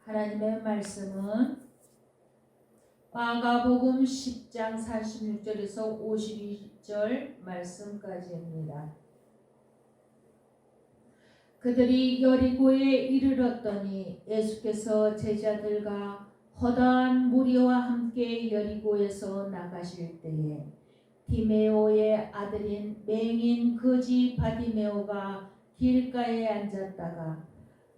하나님의 말씀은 마가복음 10장 46절에서 52절 말씀까지입니다. 그들이 여리고에 이르렀더니 예수께서 제자들과 허다한 무리와 함께 여리고에서 나가실 때에 디메오의 아들인 맹인 거지 바디메오가 길가에 앉았다가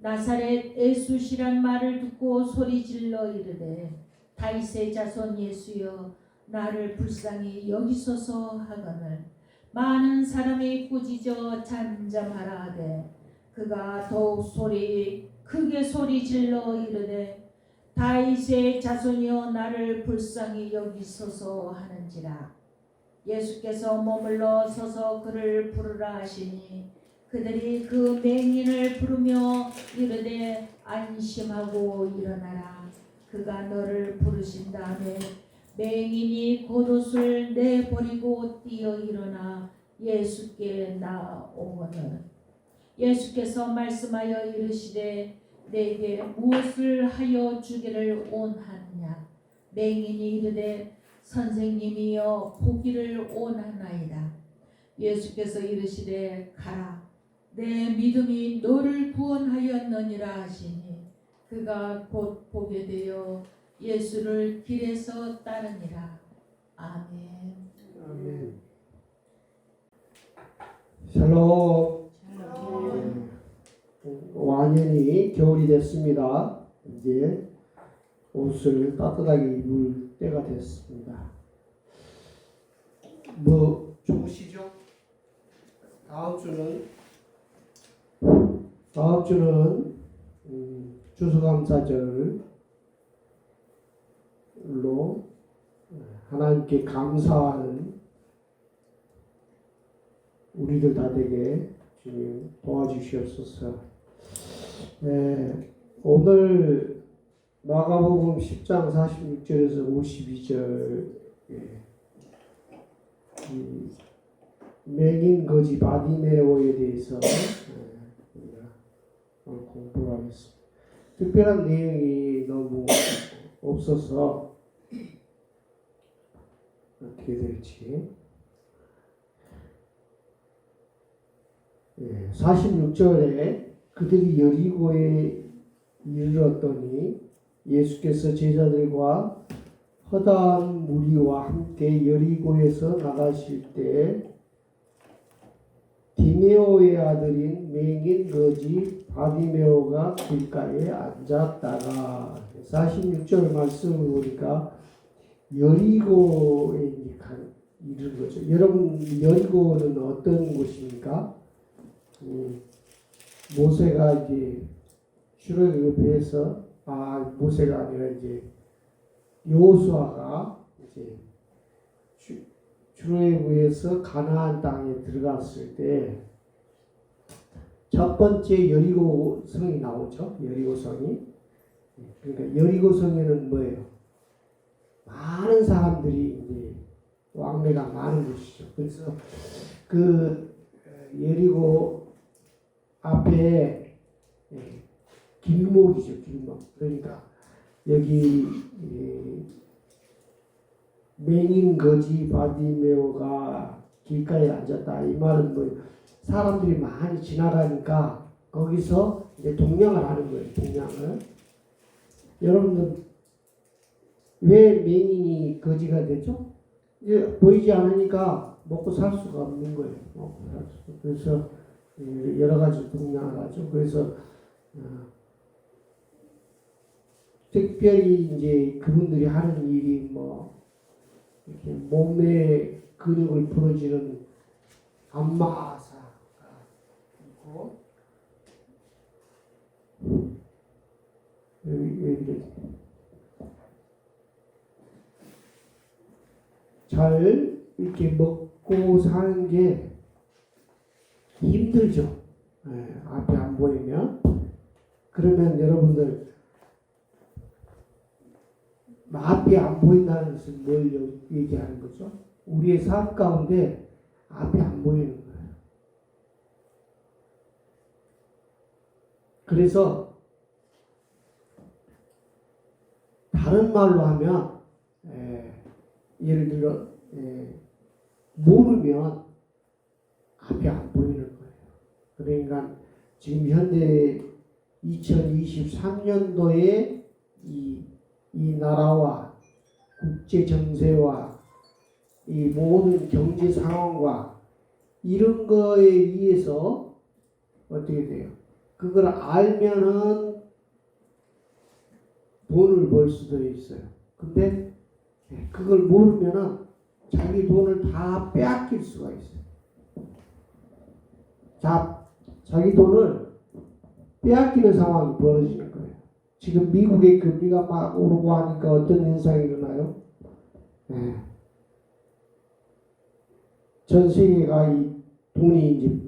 나사렛 예수시란 말을 듣고 소리질러 이르되 다윗의 자손 예수여 나를 불쌍히 여기소서 하거늘 많은 사람이 꾸짖어 잠잠하라 하되 그가 더욱 크게 소리질러 이르되 다윗의 자손이여 나를 불쌍히 여기소서 하는지라. 예수께서 머물러 서서 그를 부르라 하시니 그들이 그 맹인을 부르며 이르되 안심하고 일어나라. 그가 너를 부르신 다음에 맹인이 겉옷을 내버리고 뛰어 일어나 예수께 나오거늘 예수께서 말씀하여 이르시되 내게 무엇을 하여 주기를 원하느냐. 맹인이 이르되 선생님이여 보기를 원하나이다. 예수께서 이르시되 가라 내 믿음이 너를 구원하였느니라 하시니 그가 곧 보게 되어 예수를 길에서 따르니라. 아멘. 아멘. 샬롬. 완연히 겨울이 됐습니다. 이제 옷을 따뜻하게 입을 때가 됐습니다. 뭐 좋으시죠? 다음 주는 추수감사절로 하나님께 감사하는 우리들 다 되게 주님 도와주시옵소서. 오늘 마가복음 10장 46절에서 52절 맹인 거지 바디메오에 대해서 공부를 하겠습니다. 특별한 내용이 너무 없어서 어떻게 될지. 46절에 그들이 여리고에 이르렀더니 예수께서 제자들과 허다한 무리와 함께 여리고에서 나가실 때 디메오의 아들인 맹인 거지 바디메오가 길가에 앉았다가 46절 말씀을 보니까 여리고에 이른 거죠. 여러분 여리고는 어떤 곳입니까? 모세가 이제 출애굽해서 모세가 아니라 이제 여호수아가 이제 출애굽해서 가나안 땅에 들어갔을 때 첫 번째 여리고 성이 나오죠. 여리고 성이. 그러니까 여리고 성에는 뭐예요? 많은 사람들이 이제 왕래가 많은 곳이죠. 그래서 그 여리고 앞에 길목이죠. 길목. 그러니까 여기 맹인 거지 바디메오가 길가에 앉았다. 이 말은 뭐 사람들이 많이 지나가니까 거기서 이제 동냥을 하는 거예요. 동냥을. 여러분들 왜 맹인이 거지가 되죠? 이제 보이지 않으니까 먹고 살 수가 없는 거예요. 먹고 살 수가. 그래서 여러 가지 동냥을 하죠. 그래서 특별히 이제 그분들이 하는 일이 뭐 이렇게 몸의 근육을 풀어주는 안마사가 있고 여기 잘 이렇게 먹고 사는 게 힘들죠. 앞에 안 보이면. 그러면 여러분들 앞이 안 보인다는 것은 뭘 얘기하는 거죠? 우리의 삶 가운데 앞이 안 보이는 거예요. 그래서 다른 말로 하면 예를 들어 모르면 앞이 안 보이는 거예요. 그러니까 지금 현재 2023년도에 이 나라와 국제 정세와 이 모든 경제 상황과 이런 거에 의해서 어떻게 돼요? 그걸 알면은 돈을 벌 수도 있어요. 근데 그걸 모르면은 자기 돈을 다 빼앗길 수가 있어요. 자기 돈을 빼앗기는 상황이 벌어지는 거예요. 지금 미국의 금리가 막 오르고 하니까 어떤 현상이 일어나요? 전 세계가 이 돈이 이제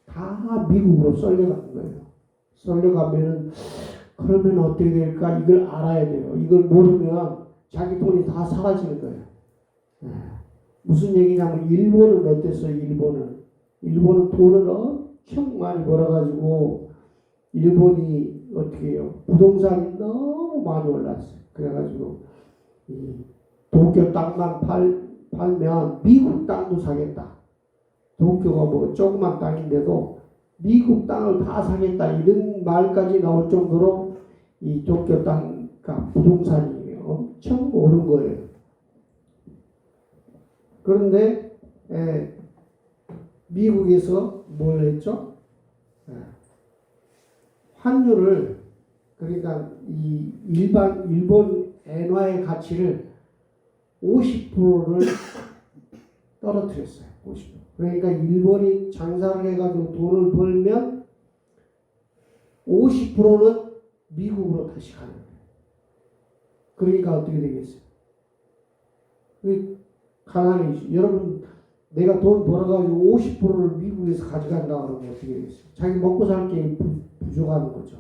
다 미국으로 쏠려가는 거예요. 쏠려가면은 그러면 어떻게 될까? 이걸 알아야 돼요. 이걸 모르면 자기 돈이 다 사라지는 거예요. 무슨 얘기냐면 일본은 어땠어요? 일본은 돈을 엄청 많이 벌어가지고 일본이 어떻게 해요? 부동산이 너무 많이 올랐어요. 그래가지고 이 도쿄 땅만 팔면 미국 땅도 사겠다. 도쿄가 뭐 조그만 땅인데도 미국 땅을 다 사겠다 이런 말까지 나올 정도로 이 도쿄 땅가 부동산이 엄청 오른 거예요. 그런데 미국에서 뭘 했죠? 환율을 그러니까 이 일본 엔화의 가치를 50%를 떨어뜨렸어요. 50%. 그러니까 일본이 장사를 해가지고 돈을 벌면 50%는 미국으로 다시 가는 거예요. 그러니까 어떻게 되겠어요? 가난해지죠. 여러분 내가 돈 벌어가지고 50%를 미국에서 가져간다 그러면 어떻게 되겠어요? 자기 먹고 살 게 부족한 거죠.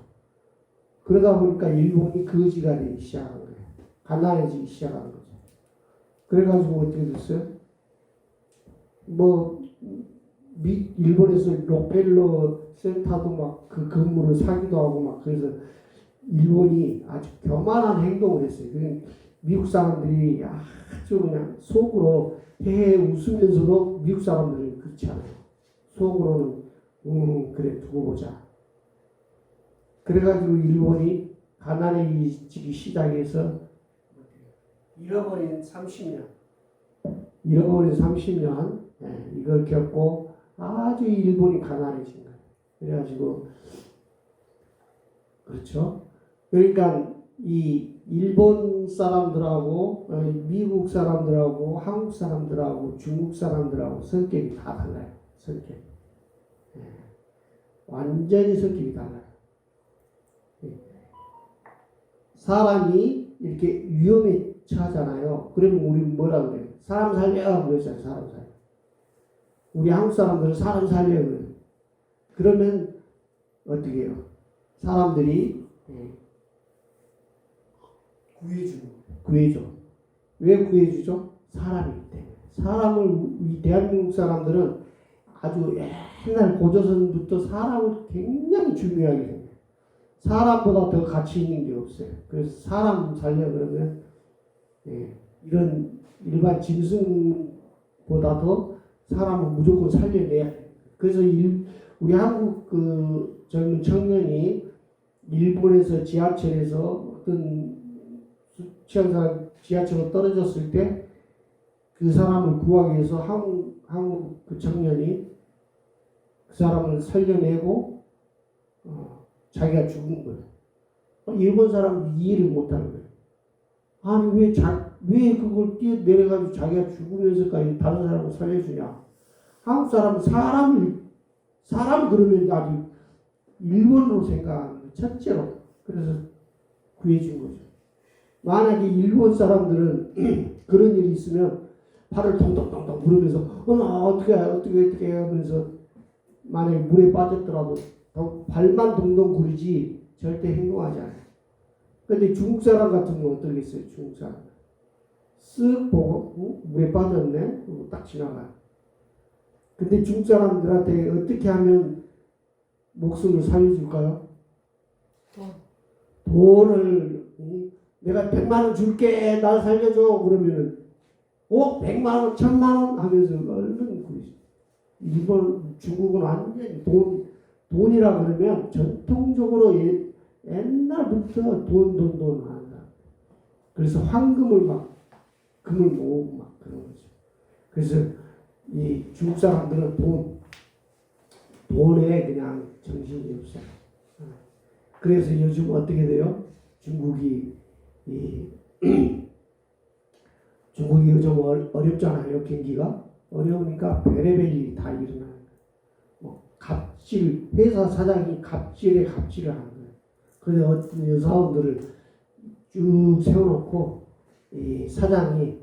그러다 보니까 일본이 거지가 되기 시작한 거예요. 가난해지기 시작한 거죠. 그래가지고 어떻게 됐어요? 뭐 일본에서 록펠러 센터도 막 그 건물을 사기도 하고 막 그래서 일본이 아주 교만한 행동을 했어요. 미국 사람들이 아주 그냥 속으로 헤헤 웃으면서도 미국 사람들은 그렇지 않아요. 속으로는 그래 두고 보자. 그래가지고 일본이 가난해지기 시작해서 잃어버린 30년 이걸 겪고 아주 일본이 가난해진 거예요. 그래가지고 그렇죠. 그러니까 이 일본 사람들하고 미국 사람들하고 한국 사람들하고 중국 사람들하고 성격이 다 달라요. 성격. 완전히 성격이 달라요. 사람이 이렇게 위험에 처하잖아요. 그러면 우리 뭐라 그래요? 사람 살려 그러잖아요. 사람 살려. 우리 한국 사람들은 사람 살려 그래요. 그러면 어떻게 해요? 사람들이 구해줘. 왜 구해주죠? 사람이기 때문에. 이 대한민국 사람들은 아주 옛날 고조선부터 사람을 굉장히 중요하게 생겨요. 사람보다 더 가치 있는 게 없어요. 그래서 사람 살려 그러면 이런 일반 짐승보다도 사람은 무조건 살려내야 돼요. 그래서 우리 한국 그 젊은 청년이 일본에서 지하철에서 어떤 취한 사람 지하철로 떨어졌을 때 그 사람을 구하기 위해서 한국 그 청년이 그 사람을 살려내고 자기가 죽은 거예요. 일본 사람은 이해를 못하는 거예요. 아니 왜 그걸 뛰어내려가지고 자기가 죽으면서까지 다른 사람을 살려주냐. 한국 사람은 사람 그러면 아주 일본으로 생각하는 거예요. 첫째로. 그래서 구해준 거죠. 만약에 일본 사람들은 그런 일이 있으면 발을 동동동동 부르면서 어떻게 하면서 만약에 물에 빠졌더라도 발만 동동 구르지 절대 행동하지 않아요. 근데 중국 사람 같은 건 어떻겠어요? 중국 사람 쓱 보고 물에 빠졌네? 그리고 딱 지나가요. 근데 중국 사람들한테 어떻게 하면 목숨을 살려줄까요? 돈을 내가 100만 원 줄게, 날 살려줘. 그러면은 100만 원, 1000만 원 하면서 얼른 일본, 중국은 완전히 돈이라 그러면 전통적으로 옛날부터 돈 한다. 그래서 황금을 막 금을 모으고 막 그런 거죠. 그래서 이 중국 사람들은 돈에 그냥 정신이 없어요. 그래서 요즘 어떻게 돼요? 중국이 요즘 어렵잖아요. 경기가 어려우니까 별의별 일이 다 일어나는 거예요. 뭐 갑질, 회사 사장이 갑질에 갑질을 하는 거예요. 그래서 어떤 여사원들을 쭉 세워놓고 이 사장이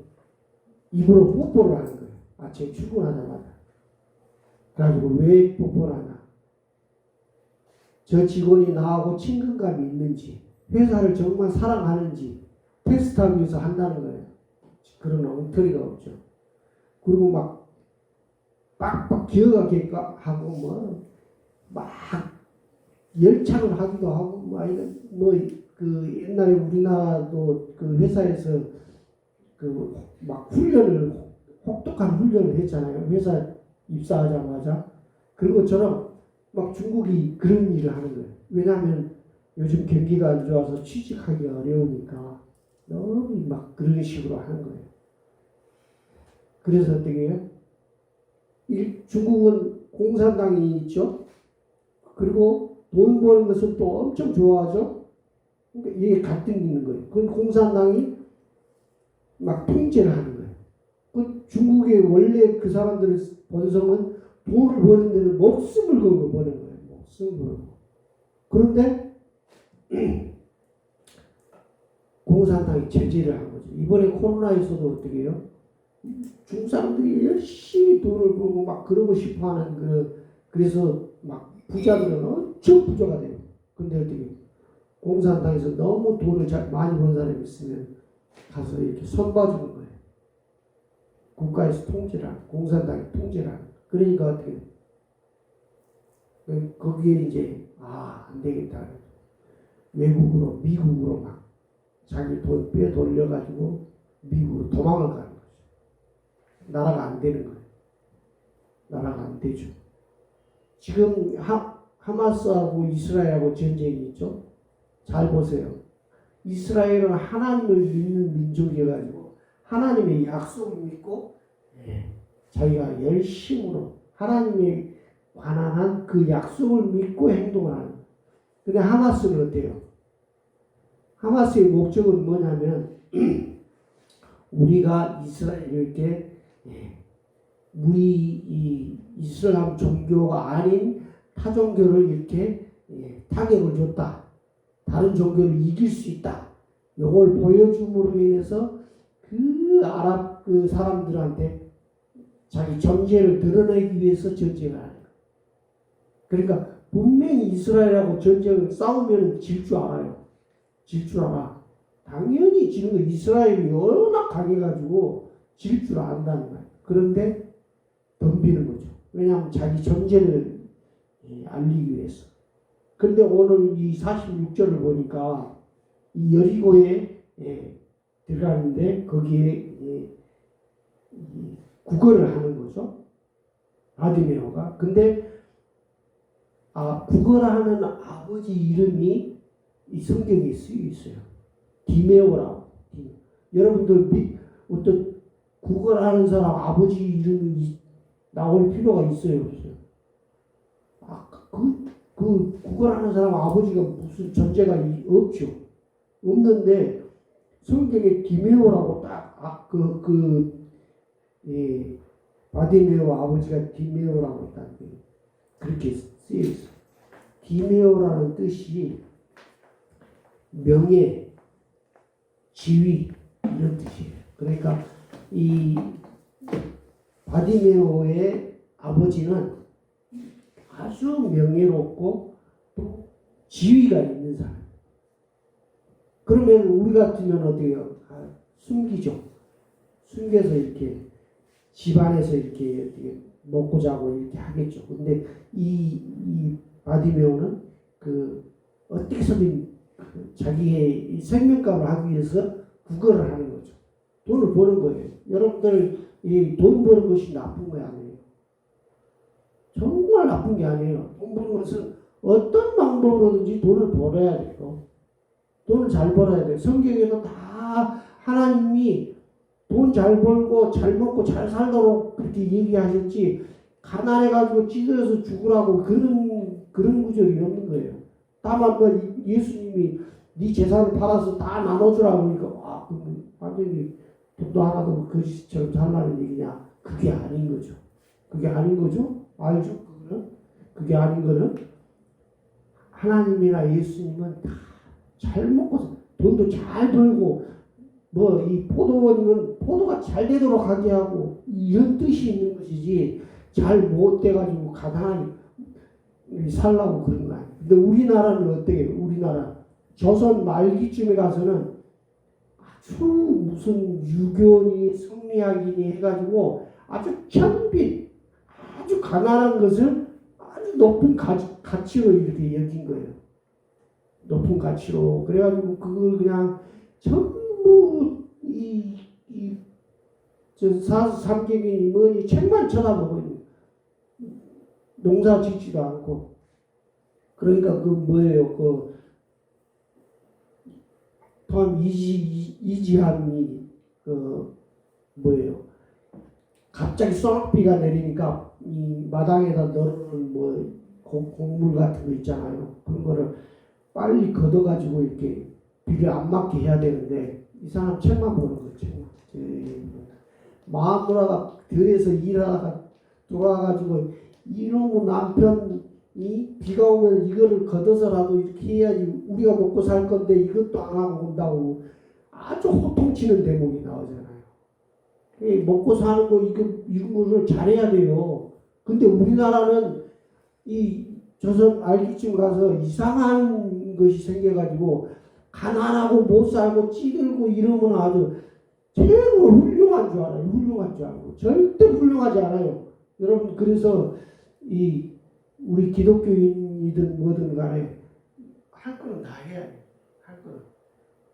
입으로 뽀뽀를 하는 거예요. 아침에 출근하자마자. 그래가지고 왜 뽀뽀를 하냐? 저 직원이 나하고 친근감이 있는지, 회사를 정말 사랑하는지 테스트하기 위해서 한다는 거예요. 그런 엉터리가 없죠. 그리고 막 빡빡 기어가게 하고 막 열창을 하기도 하고 그 옛날에 우리나라도 그 회사에서 그 막 혹독한 훈련을 했잖아요. 회사 입사하자마자. 그런 것처럼 막 중국이 그런 일을 하는 거예요. 왜냐하면 요즘 경기가 안 좋아서 취직하기가 어려우니까 너무 막 그런 식으로 하는 거예요. 그래서 어떻게 해요? 중국은 공산당이 있죠. 그리고 돈 버는 것을 또 엄청 좋아하죠. 그러니까 이게 갈등이 있는 거예요. 그건 공산당이 막 통제를 하는 거예요. 그 중국의 원래 그 사람들의 본성은 돈을 버는 데는 목숨을 걸고 버는 거예요. 목숨을 걸고. 그런데 공산당이 제재를 한 거죠. 이번에 코로나에서도 어떻게 해요? 중국 사람들이 열심히 돈을 벌고 막 그러고 싶어 하는 그래서 막 부자들은 엄청 부자가 돼요. 근데 어떻게 공산당에서 너무 돈을 많이 번 사람이 있으면 가서 이렇게 손봐주는 거예요. 국가에서 통제를 하는, 공산당이 통제를 하는. 그러니까 어떻게 거기에 이제 안 되겠다. 외국으로 미국으로 막 자기 돈 빼돌려가지고 미국으로 도망을 가는 거죠. 나라가 안 되는 거예요. 나라가 안 되죠. 지금 하마스하고 이스라엘하고 전쟁이 있죠. 잘 보세요. 이스라엘은 하나님을 믿는 민족이어가지고 하나님의 약속을 믿고 자기가 열심으로 하나님에 관한 그 약속을 믿고 행동을 하는 거예요. 근데 하마스는 어때요? 하마스의 목적은 뭐냐면 우리가 이스라엘에게 우리 이 이슬람 종교가 아닌 타 종교를 이렇게 타격을 줬다. 다른 종교를 이길 수 있다. 이걸 보여줌으로 인해서 그 아랍 그 사람들한테 자기 존재를 드러내기 위해서 전쟁을 하는 거예요. 그러니까 분명히 이스라엘하고 전쟁을 싸우면 질 줄 알아요. 질 줄 알아. 당연히 지는 거 이스라엘이 워낙 강해가지고 질 줄 안다는 거예요. 그런데 덤비는 거죠. 왜냐하면 자기 존재를 알리기 위해서. 그런데 오늘 이 46절을 보니까 이 여리고에 들어가는데 거기에 구걸을 하는 거죠. 바디메오가. 근데 구걸하는 아버지 이름이 이 성경에 쓰여 있어요. 디메오라고. 여러분들 어떤 구걸하는 사람 아버지 이름이 나올 필요가 있어요, 없어요? 그 구걸하는 사람 아버지가 무슨 존재가 없죠. 없는데 성경에 디메오라고 딱 바디메오 아버지가 디메오라고 딱 그렇게 쓰여 있어. 디메오라는 뜻이 명예, 지위 이런 뜻이에요. 그러니까 이 바디메오의 아버지는 아주 명예롭고 또 지위가 있는 사람. 그러면 우리 같으면 어떻게 해요? 숨기죠. 숨겨서 이렇게 집안에서 이렇게 먹고 자고 이렇게 하겠죠. 근데 이 바디메오는 어떻게 해서든 자기의 이 생명값을 하기 위해서 구걸을 하는 거죠. 돈을 버는 거예요. 여러분들 이 돈 버는 것이 나쁜 거 아니에요. 정말 나쁜 게 아니에요. 돈 버는 것은 어떤 방법으로든지 돈을 벌어야 돼요. 돈을 잘 벌어야 돼요. 성경에도 다 하나님이 돈 잘 벌고 잘 먹고 잘 살도록 그렇게 얘기하셨지 가난해가지고 찌들어서 죽으라고 그런 구절이 없는 거예요. 다만 예수님이 네 재산을 팔아서 다 나눠주라고 하니까 그럼 완전히 돈도 하나도 거짓처럼 살라는 얘기냐? 그게 아닌 거죠. 그게 아닌 거죠? 알죠? 그게 아닌 거는 하나님이나 예수님은 다 잘 먹고 돈도 잘 벌고 뭐 이 포도원이면 포도가 잘 되도록 하게 하고 이런 뜻이 있는 것이지 잘 못 돼가지고 가난하게 살라고 그런 거 아니에요. 근데 우리나라는 어때요? 우리나라 조선 말기쯤에 가서는 아주 무슨 유교니 성리학이니 해가지고 아주 천빈 아주 가난한 것을 아주 높은 가치로 이렇게 여긴 거예요. 높은 가치로. 그래가지고 그걸 그냥 전부 사수 삼계민이 뭐니 책만 쳐다보고 농사 짓지도 않고. 그러니까 그 뭐예요? 포함 이지함이 뭐예요? 갑자기 소낙비가 내리니까 이 마당에다 넣어놓은 뭐 곡물 같은 거 있잖아요. 그런 거를 빨리 걷어가지고 이렇게 비를 안 맞게 해야 되는데 이 사람 책만 보는 거예요. 책만. 마누라가 들에서 일하다가 돌아가지고 이놈의 남편이 비가 오면 이거를 걷어서라도 이렇게 해야지 우리가 먹고 살 건데 이것도 안 하고 온다고 아주 호통치는 대목이 나오잖아요. 먹고 사는 거 이런 거를 잘해야 돼요. 근데 우리나라는 이 조선 말기쯤 가서 이상한 것이 생겨가지고 가난하고 못 살고 찌들고 이러면 아주 최고 훌륭한 줄 알아요. 훌륭한 줄 알고 절대 훌륭하지 않아요. 여러분 그래서 이 우리 기독교인이든 뭐든 간에 할 거는 다 해야 돼요. 할 거는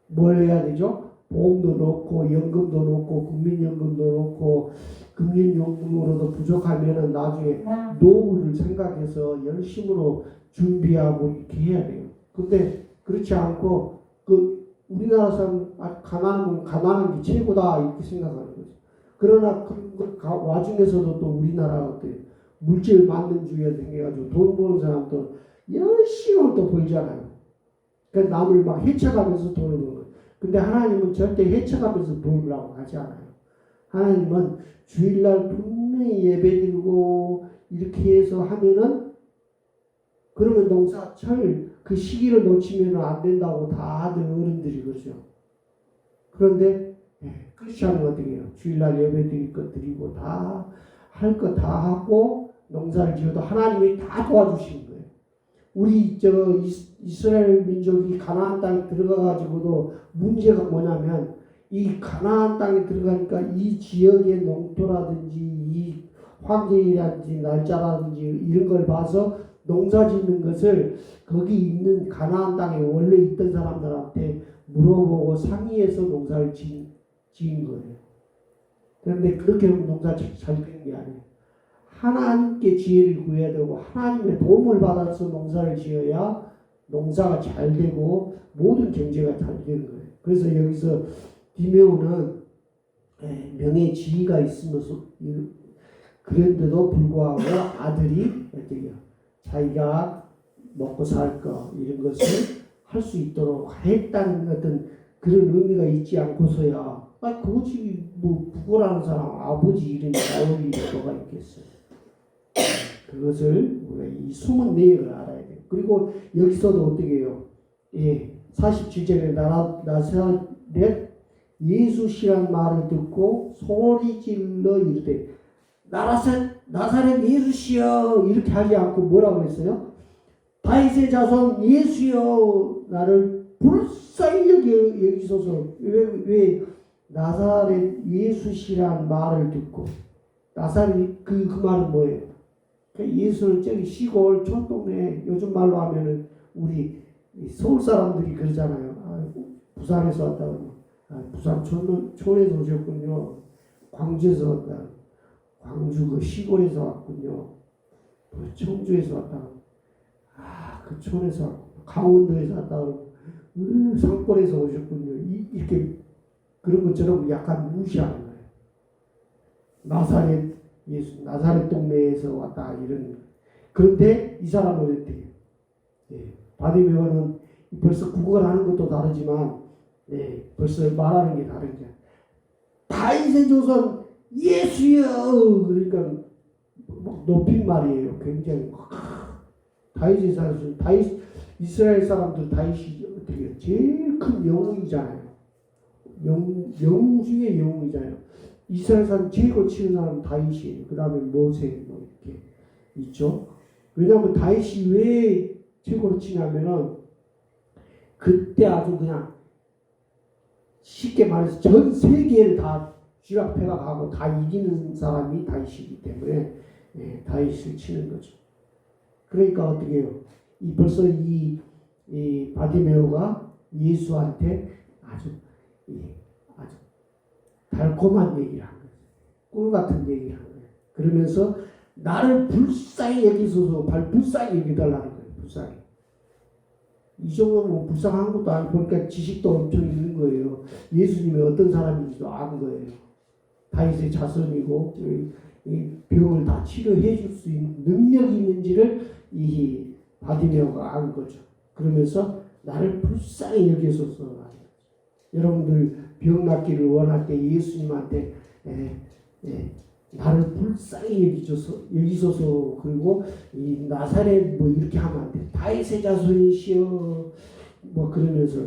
뭘 해야 되죠? 보험도 넣고 연금도 넣고 국민연금도 넣고 금융연금으로도 부족하면은 나중에 노후를 생각해서 열심으로 준비하고 이렇게 해야 돼요. 근데 그렇지 않고 우리나라 사람 가난하면 가난한 게 최고다 이렇게 생각하는 거죠. 그러나 그 와중에서도 또 우리나라가 물질 만능주의가 생겨가지고 돈 버는 사람도 열심히 또 벌잖아요. 그러니까 남을 막 해쳐가면서 돈을 버는 거예요. 근데 하나님은 절대 해쳐가면서 벌으라고 하지 않아요. 하나님은 주일날 분명히 예배드리고 이렇게 해서 하면은 그러면 농사철 그 시기를 놓치면 안 된다고 다들 어른들이 그러죠. 그런데 그렇지 않으면 어떻게 해요? 주일날 예배드릴 것 드리고 다 할 거 다 하고 농사를 지어도 하나님이 다 도와주시는 거예요. 우리 이스라엘 민족이 가나안 땅에 들어가가지고도 문제가 뭐냐면 이 가나안 땅에 들어가니까 이 지역의 농토라든지 이 환경이라든지 날짜라든지 이런 걸 봐서 농사 짓는 것을 거기 있는 가나안 땅에 원래 있던 사람들한테 물어보고 상의해서 농사를 지은 거예요. 그런데 그렇게 하면 농사 잘 되는 게 아니에요. 하나님께 지혜를 구해야 되고 하나님의 도움을 받아서 농사를 지어야 농사가 잘 되고 모든 경제가 잘 되는 거예요. 그래서 여기서 디메오는 명예 지위가 있으면서 그런데도 불구하고 아들이 어떻게 자기가 먹고 살 거 이런 것을 할 수 있도록 했다는 어떤 그런 의미가 있지 않고서야 그것이 뭐 부고라는 사람 아버지 이름이 나올 필요가 있겠어요. 그것을 우리가 이 숨은 내역을 알아야 돼요. 그리고 여기서도 어떻게 해요? 47절에 나사렛 예수시란 말을 듣고 소리질러 이르되 나사렛 예수시여 이렇게 하지 않고 뭐라고 했어요? 다윗의 자손 예수여 나를 불쌍히 여기소서. 왜 나사렛 예수시란 말을 듣고 나사렛 그 말은 뭐예요? 예수는 저기 시골 촌동네 요즘 말로 하면은 우리 이 서울 사람들이 그러잖아요. 부산에서 왔다고. 부산 촌에서 오셨군요. 광주에서 왔다. 광주 그 시골에서 왔군요. 청주에서 왔다. 그 촌에서 왔군요. 강원도에서 왔다. 산골에서 오셨군요. 이렇게 그런 것처럼 약간 무시하는 거예요. 나사렛 예수, 나사렛 동네에서 왔다 이런. 그런데 이 사람은 어때요? 바디메오는 벌써 구걸하는 것도 다르지만, 벌써 말하는 게 다르죠. 다윗의 조선 예수여. 그러니까 높인 말이에요. 굉장히 다윗의 자손, 이스라엘 사람들 다윗이 어떻게 제일 큰 영웅이잖아요. 영웅 중에 영웅이잖아요. 이스라엘 사람 최고 치는 사람 다윗이에요. 그 다음에 모세 뭐 이렇게 있죠. 왜냐하면 다윗이 왜 최고로 치냐면은 그때 아주 그냥 쉽게 말해서 전 세계를 다 쥐락펴락하고 다 이기는 사람이 다윗이기 때문에 다윗을 치는 거죠. 그러니까 어떻게 해요? 벌써 이 바디메오가 예수한테 아주 달콤한 얘기를 한 거예요. 꿀 같은 얘기를 한 거예요. 그러면서 나를 불쌍히 여기소서, 불쌍히 여기달라는 거예요. 불쌍히. 이 정도면 뭐 불쌍한 것도 아니고 보니까 지식도 엄청 있는 거예요. 예수님이 어떤 사람인지도 아는 거예요. 다윗의 자손이고 이 병을 다 치료해 줄 수 있는 능력이 있는지를 이 바디메오가 아는 거죠. 그러면서 나를 불쌍히 여기소서. 여러분들 병 낫기를 원할 때 예수님한테 나를 불쌍히 여기소서. 그리고 이 나사렛 뭐 이렇게 하면 안 돼. 다윗의 자손이시여 뭐 그러면서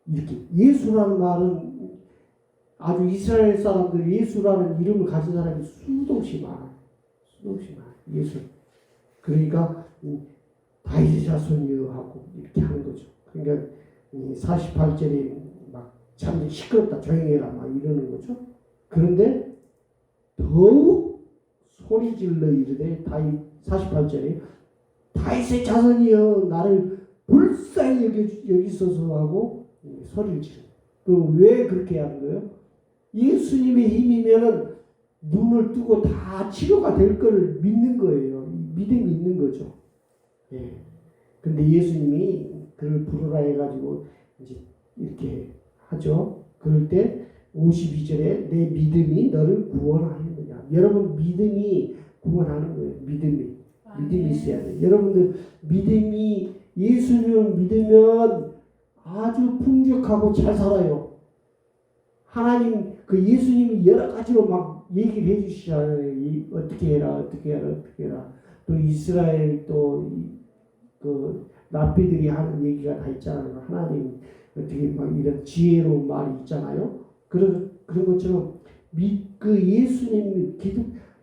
이렇게 예수라는 말은 아주 이스라엘 사람들이 예수라는 이름을 가진 사람이 수도 없이 많아요. 예수. 그러니까 다윗의 자손이여 하고 이렇게 하는 거죠. 그러니까 48절에 막 참 시끄럽다 조용해라 막 이러는 거죠. 그런데 더욱 소리 질러 이르되 48절에 다윗의 자손이여 나를 불쌍히 여기소서 하고 소리를 지르는 거예요. 왜 그렇게 하는 거예요? 예수님의 힘이면은 눈을 뜨고 다 치료가 될 걸 믿는 거예요. 믿음이 있는 거죠. 근데 예수님이 그를 부르라 해가지고 이제 이렇게 하죠. 그럴 때 52절에 내 믿음이 너를 구원하였느냐. 여러분 믿음이 구원하는 거예요. 믿음이 있어야 돼요. 여러분들 믿음이 예수님을 믿으면 아주 풍족하고 잘 살아요. 하나님 그 예수님이 여러 가지로 막 얘기를 해주시잖아요. 어떻게 해라. 또 이스라엘 또 그 랍비들이 하는 얘기가 다 있잖아요. 하나님 어떻게 막 이런 지혜로운 말이 있잖아요. 그런 것처럼 그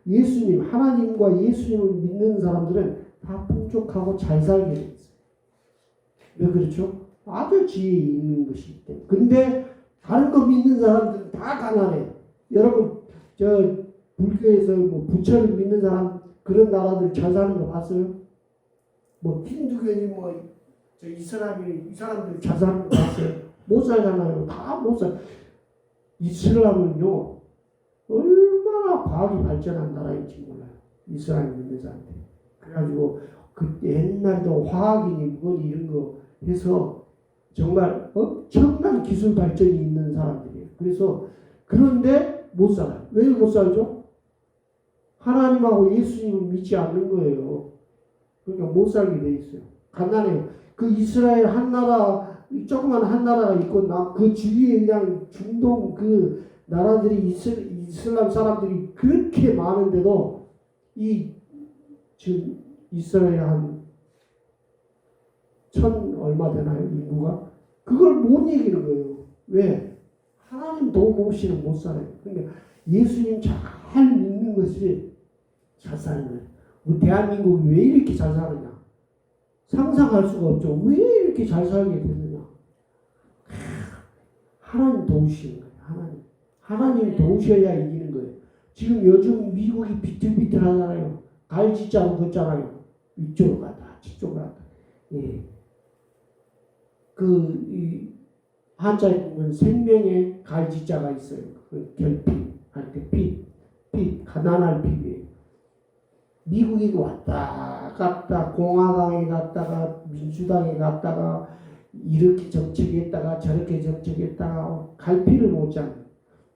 예수님 하나님과 예수님을 믿는 사람들은 다 풍족하고 잘 살게 돼 있어요. 왜 그렇죠? 아주 지혜 있는 것이기 때문에. 근데 다른 거 믿는 사람들은 다 가난해요. 여러분 저 불교에서 뭐 부처를 믿는 사람 그런 나라들 잘 사는 거 봤어요? 뭐 힌두교니 뭐 저 이슬람이 이 사람들 잘 사는 거 봤어요? 못 살잖아요. 다 못 살. 이슬람은요 얼마나 과학이 발전한 나라인지 몰라요. 이슬람 믿는 사람들. 그래가지고 그 옛날도 화학이니 뭐니 이런 거 해서 정말 엄청난 기술 발전이 있는 사람들이에요. 그래서 그런데 못 살아요. 왜 못 살죠? 하나님하고 예수님을 믿지 않는 거예요. 그러니까 못 살게 돼 있어요. 가난해요. 그 이스라엘 한 나라, 조그만 한 나라가 있고 그 주위에 그냥 중동 그 나라들이 이슬람 사람들이 그렇게 많은데도 지금 이스라엘 한 1000 얼마 되나요? 인구가? 그걸 못 이기는 거예요. 왜? 하나님 도움 없이는 못 살아요. 그러니까 예수님 잘 믿는 것이 잘 사는 거예요. 우리 대한민국이 왜 이렇게 잘 사느냐? 상상할 수가 없죠. 왜 이렇게 잘 살게 됐느냐? 하나님 도우시는 거예요. 하나님 도우셔야 이기는 거예요. 지금 요즘 미국이 비틀비틀하잖아요. 갈짓자로 걷잖아요. 이쪽으로 갔다 저쪽으로 갔다. 이 한자에 보면 생명의 갈지자가 있어요. 그 결핍 할 때 핍, 가난할 핍이에요. 미국이 왔다 갔다 공화당에 갔다가 민주당에 갔다가 이렇게 정책했다가 저렇게 정책했다가 갈피를 못 잡는.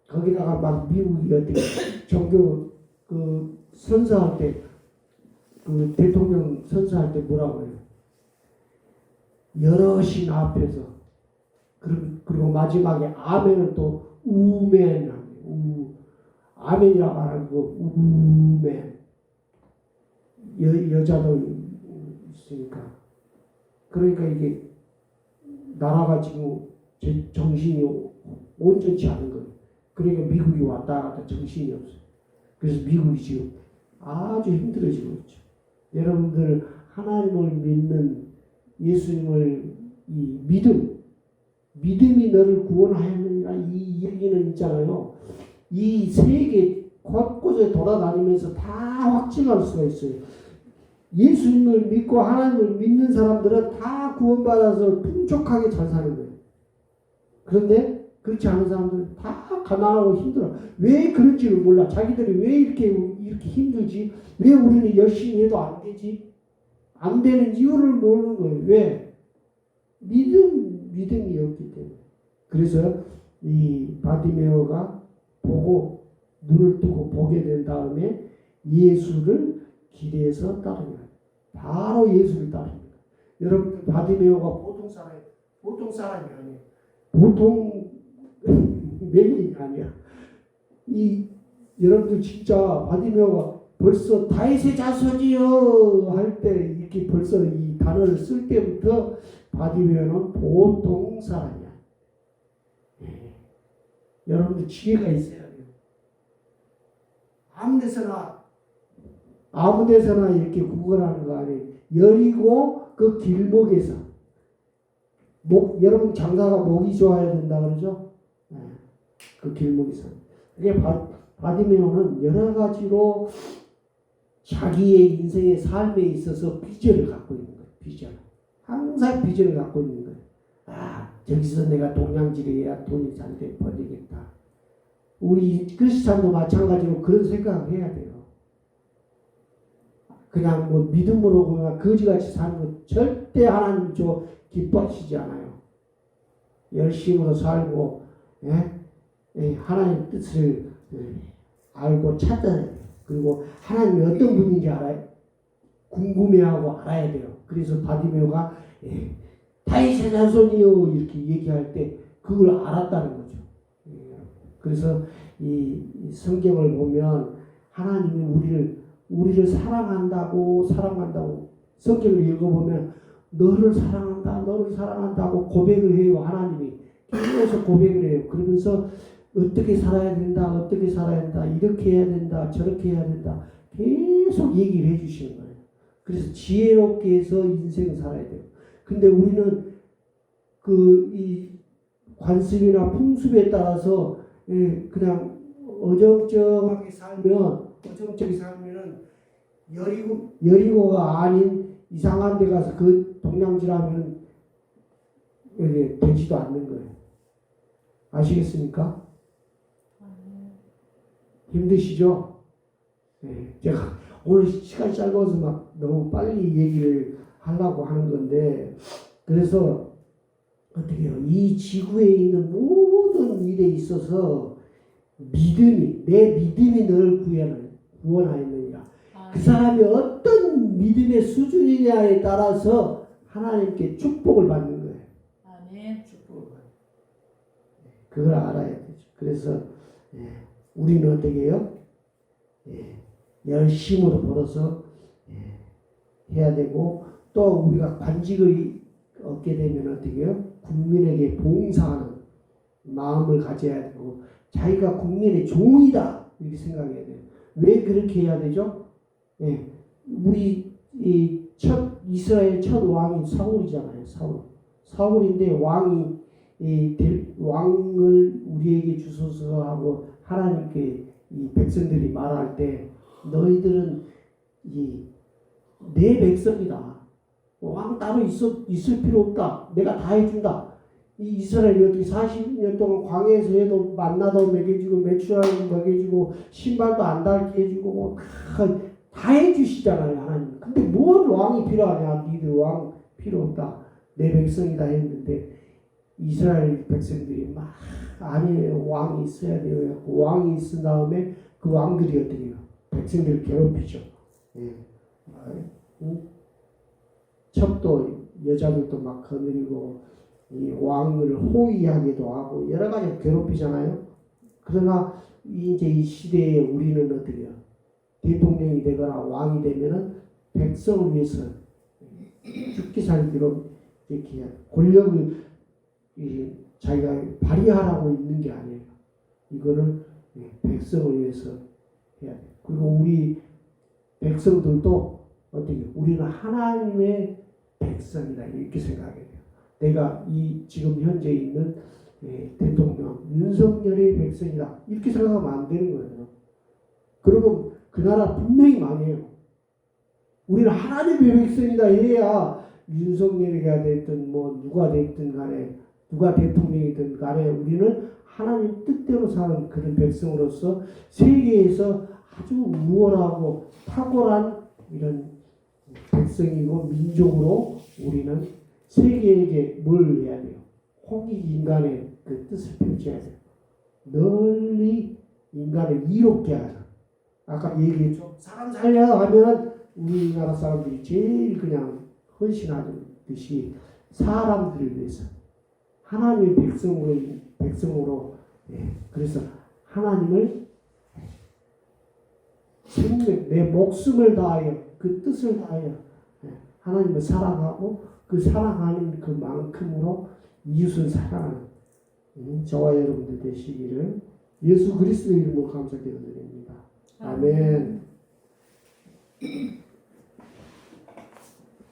거기다가 막 미국이 어떻게 종교 선서할 때 대통령 선서할 때 뭐라고 해요? 여럿인 앞에서 그리고 마지막에 아멘은 또 우멘 아멘이라고 말하는 거 우멘 여자도 있으니까 그러니까 이게 나라가 지금 정신이 온전치 않은 거예요. 그러니까 미국이 왔다 갔다 정신이 없어요. 그래서 미국이 지금 아주 힘들어지고 있죠. 여러분들 하나님을 믿는 예수님을 이 믿음이 너를 구원하였느냐 이 얘기는 있잖아요. 이 세계 곳곳에 돌아다니면서 다 확증할 수가 있어요. 예수님을 믿고 하나님을 믿는 사람들은 다 구원받아서 풍족하게 잘 사는 거예요. 그런데 그렇지 않은 사람들은 다 가난하고 힘들어. 왜 그런지를 몰라. 자기들이 왜 이렇게 힘들지? 왜 우리는 열심히 해도 안 되지? 안 되는 이유를 모르는 거예요. 왜? 믿음이 없기 때문에. 그래서 이 바디메오가 보고 눈을 뜨고 보게 된 다음에 예수를 기대해서 따릅니다. 바로 예수를 따릅니다. 여러분 바디메오가 보통 사람이 아니에요. 보통 메인이 아니야. 여러분들 진짜 바디메오가 벌써 다윗의 자손이요 할 때 이렇게 벌써 이 단어를 쓸 때부터 바디메오는 보통 사람이야. 여러분들 지혜가 있어야 돼요. 아무 데서나 이렇게 구걸하는 거 아니에요. 여리고 그 길목에서 여러분 장사가 목이 좋아야 된다 그러죠? 그 길목에서. 그게 바디메오는 여러 가지로 자기의 인생의 삶에 있어서 비전을 갖고 있는 거예요. 비전. 항상 비전을 갖고 있는 거예요. 저기서 내가 동양질해야 돈이 잘 벌리겠다. 우리 크리스찬도 마찬가지로 그런 생각을 해야 돼요. 그냥 뭐 믿음으로 그냥 거지같이 사는 거 절대 하나님 기뻐하시지 않아요. 열심으로 살고 하나님 뜻을 알고 찾아야 돼요. 그리고 하나님이 어떤 분인지 알아요. 궁금해하고 알아야 돼요. 그래서 바디메오가 다윗의 자손이요 이렇게 얘기할 때 그걸 알았다는 거죠. 그래서 이 성경을 보면 하나님이 우리를 사랑한다고 성경을 읽어보면 너를 사랑한다고 고백을 해요. 하나님이 계속 고백을 해요. 그러면서 어떻게 살아야 된다 이렇게 해야 된다 저렇게 해야 된다 계속 얘기를 해주시는 거예요. 그래서 지혜롭게 해서 인생을 살아야 돼요. 근데 우리는 이 관습이나 풍습에 따라서 그냥 어정쩡하게 살면은 여리고가 아닌 이상한 데 가서 그 동양질하면 되지도 않는 거예요. 아시겠습니까? 힘드시죠? 제가 오늘 시간이 짧아서 막 너무 빨리 얘기를 하려고 하는 건데, 그래서 어떻게 해요? 이 지구에 있는 모든 일에 있어서 내 믿음이 너를 구원하였느니라. 그 사람이 어떤 믿음의 수준이냐에 따라서 하나님께 축복을 받는 거예요. 아멘. 축복을 받는 거예요. 그걸 알아야 되죠. 그래서 우리는 어떻게 해요? 열심으로 벌어서 해야 되고, 또 우리가 관직을 얻게 되면 어떻게 해요? 국민에게 봉사하는 마음을 가져야 되고, 자기가 국민의 종이다 이렇게 생각해야 돼요. 왜 그렇게 해야 되죠? 우리 이스라엘 첫 왕이 사울이잖아요. 사울인데 왕을 우리에게 주소서 하고 하나님께 이 백성들이 말할 때 너희들은 내 백성이다. 왕 따로 있을 필요 없다. 내가 다 해준다. 이 이스라엘이 어떻게 40년 동안 광야에서 해도 만나도 먹여주고 메추라도 먹여주고 신발도 안 닳게 해주고 뭐 다 해주시잖아요 하나님. 근데 뭔 왕이 필요하냐? 니들 왕 필요 없다. 내 백성이다 했는데 이스라엘 백성들이 막 아니에요. 왕이 있어야 돼요. 왕이 있은 다음에 그 왕들이 어떻게 해요? 백성들을 괴롭히죠. 예. 첩도 여자들도 막 거느리고 이 왕을 호위하기도 하고 여러 가지 괴롭히잖아요. 그러나 이제 이 시대에 우리는 어떻게 해요? 대통령이 되거나 왕이 되면은 백성을 위해서 죽기 살기로 이렇게 권력을 자기가 발휘하라고 있는 게 아니에요. 이거를 백성을 위해서 해야 돼요. 그리고 우리 백성들도 어떻게 우리는 하나님의 백성이다 이렇게 생각해야 돼요. 내가 이 지금 현재 있는 대통령 윤석열의 백성이다 이렇게 생각하면 안 되는 거예요. 그러면 그 나라 분명히 망해요. 우리는 하나님의 백성이다 해야 윤석열이가 됐든 뭐 누가 됐든 간에 누가 대통령이든 간에 우리는 하나님 뜻대로 사는 그런 백성으로서 세계에서 아주 우월하고 탁월한 이런 백성이고 민족으로 우리는 세계에게 뭘 해야 돼요? 홍익인간의 그 뜻을 펼쳐야 돼요. 널리 인간을 이롭게 하자. 아까 얘기했죠. 사람 살려 하면 우리나라 사람들이 제일 그냥 헌신하듯이 사람들을 위해서 하나님의 백성으로 그래서 하나님을 생명 내 목숨을 다하여 그 뜻을 다하여 하나님을 사랑하고 그 사랑하는 그만큼으로 이웃을 사랑하는 저와 여러분들 되시기를 예수 그리스도 이름으로 감사드립니다. 아멘.